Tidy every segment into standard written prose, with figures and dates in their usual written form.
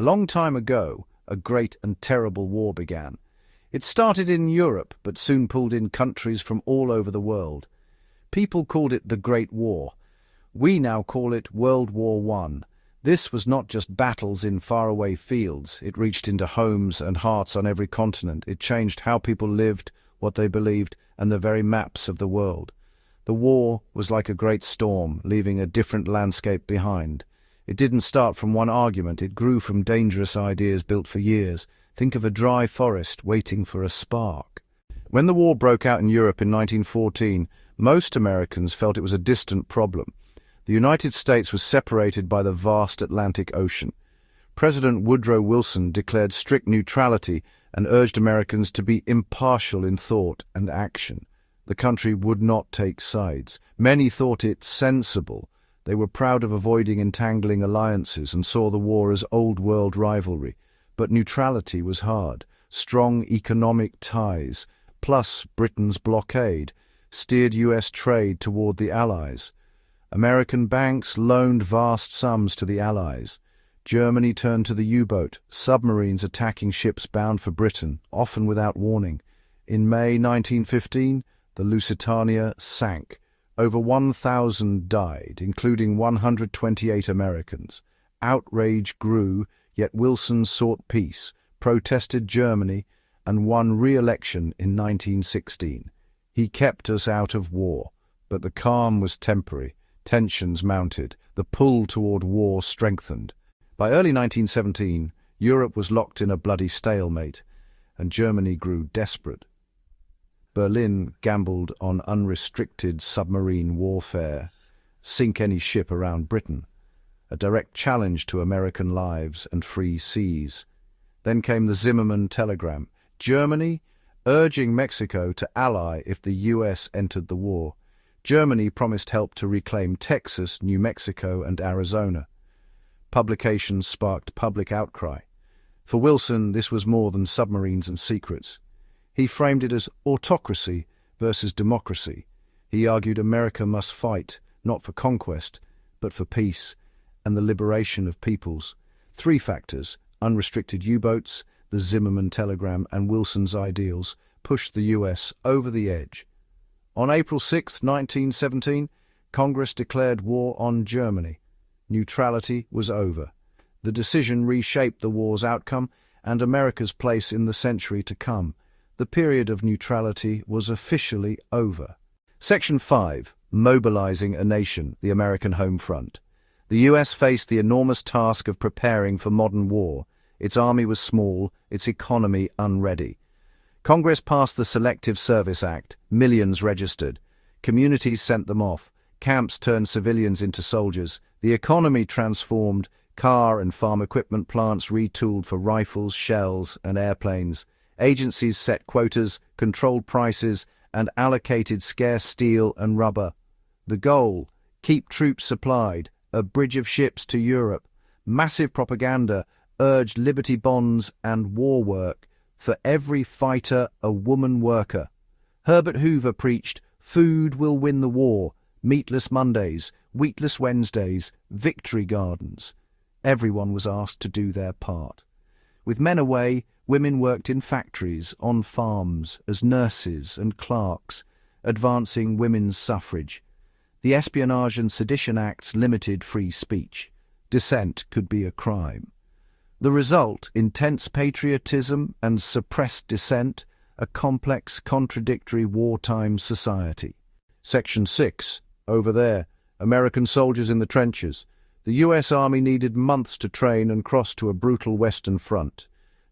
A long time ago, a great and terrible war began. It started in Europe, but soon pulled in countries from all over the world. People called it the Great War. We now call it World War I. This was not just battles in faraway fields. It reached into homes and hearts on every continent. It changed how people lived, what they believed, and the very maps of the world. The war was like a great storm, leaving a different landscape behind. It didn't start from one argument. It grew from dangerous ideas built for years. Think of a dry forest waiting for a spark. When the war broke out in Europe in 1914, most Americans felt it was a distant problem. The United States was separated by the vast Atlantic Ocean. President Woodrow Wilson declared strict neutrality and urged Americans to be impartial in thought and action. The country would not take sides. Many thought it sensible. They were proud of avoiding entangling alliances and saw the war as old-world rivalry. But neutrality was hard. Strong economic ties, plus Britain's blockade, steered U.S. trade toward the Allies. American banks loaned vast sums to the Allies. Germany turned to the U-boat, submarines attacking ships bound for Britain, often without warning. In May 1915, the Lusitania sank. Over 1,000 died, including 128 Americans. Outrage grew, yet Wilson sought peace, protested Germany, and won re-election in 1916. He kept us out of war, but the calm was temporary. Tensions mounted. The pull toward war strengthened. By early 1917, Europe was locked in a bloody stalemate, and Germany grew desperate. Berlin gambled on unrestricted submarine warfare, sink any ship around Britain, a direct challenge to American lives and free seas. Then came the Zimmermann telegram. Germany urging Mexico to ally if the U.S. entered the war. Germany promised help to reclaim Texas, New Mexico, and Arizona. Publications sparked public outcry. For Wilson, this was more than submarines and secrets. He framed it as autocracy versus democracy. He argued America must fight, not for conquest, but for peace and the liberation of peoples. Three factors, unrestricted U-boats, the Zimmermann telegram, and Wilson's ideals, pushed the U.S. over the edge. On April 6, 1917, Congress declared war on Germany. Neutrality was over. The decision reshaped the war's outcome and America's place in the century to come. The period of neutrality was officially over. Section 5. Mobilizing a nation, the American home front. The U.S. faced the enormous task of preparing for modern war. Its army was small, its economy unready. Congress passed the Selective Service Act. Millions registered. Communities sent them off. Camps turned civilians into soldiers. The economy transformed. Car and farm equipment plants retooled for rifles, shells, and airplanes. Agencies set quotas, controlled prices, and allocated scarce steel and rubber. The goal: keep troops supplied, a bridge of ships to Europe. Massive propaganda urged liberty bonds and war work. For every fighter, a woman worker. Herbert Hoover preached, food will win the war, meatless Mondays, wheatless Wednesdays, victory gardens. Everyone was asked to do their part. With men away, women worked in factories, on farms, as nurses and clerks, advancing women's suffrage. The Espionage and Sedition Acts limited free speech. Dissent could be a crime. The result, intense patriotism and suppressed dissent, a complex, contradictory wartime society. Section 6. Over there, American soldiers in the trenches. The U.S. Army needed months to train and cross to a brutal Western front.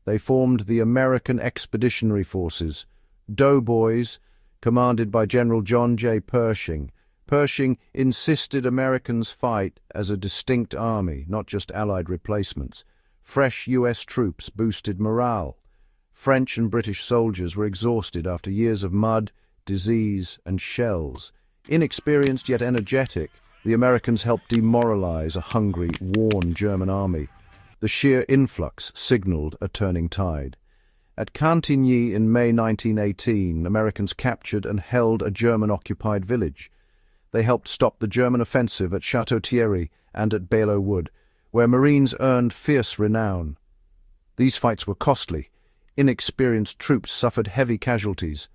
They formed the American Expeditionary Forces, doughboys, commanded by General John J. Pershing. Pershing insisted Americans fight as a distinct army, not just Allied replacements. Fresh U.S. troops boosted morale. French and British soldiers were exhausted after years of mud, disease, and shells. Inexperienced yet energetic, the Americans helped demoralize a hungry, worn German army. The sheer influx signaled a turning tide. At Cantigny in May 1918, Americans captured and held a German-occupied village. They helped stop the German offensive at Château-Thierry and at Bailleau Wood. where Marines earned fierce renown. These fights were costly. Inexperienced troops suffered heavy casualties.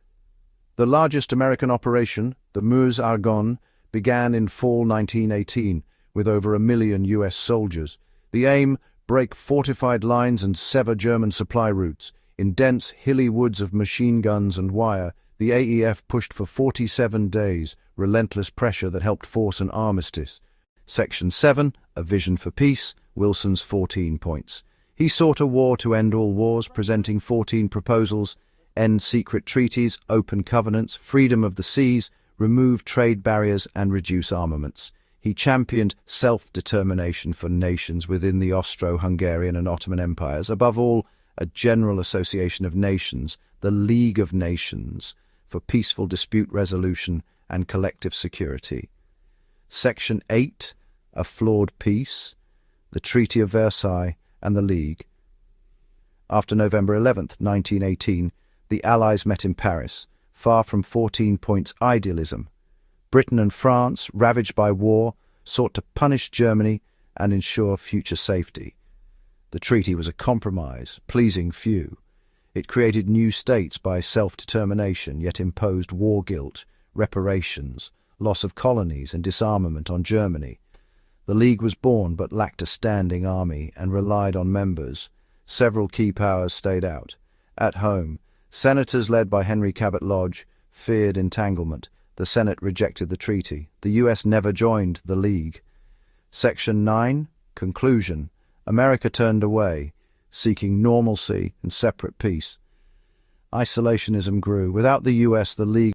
The largest American operation, the Meuse-Argonne, began in fall 1918 with over 1 million US soldiers. The aim: break fortified lines and sever German supply routes. In dense, hilly woods of machine guns and wire, the AEF pushed for 47 days, relentless pressure that helped force an armistice. Section 7, A Vision for Peace, Wilson's 14 points. He sought a war to end all wars, presenting 14 proposals: end secret treaties, open covenants, freedom of the seas, remove trade barriers, and reduce armaments. He championed self-determination for nations within the Austro-Hungarian and Ottoman empires. Above all, a general association of nations, the League of Nations, for peaceful dispute resolution and collective security. Section 8, A Flawed Peace, the Treaty of Versailles and the League. After November 11, 1918, the Allies met in Paris, far from 14 points idealism. Britain and France, ravaged by war, sought to punish Germany and ensure future safety. The treaty was a compromise, pleasing few. It created new states by self-determination, yet imposed war guilt, reparations, loss of colonies and disarmament on Germany. The League was born but lacked a standing army and relied on members. Several key powers stayed out. At home, senators led by Henry Cabot Lodge feared entanglement. The Senate rejected the treaty. The US never joined the League. Section 9, Conclusion. America turned away, seeking normalcy and separate peace. Isolationism grew. Without the US, the League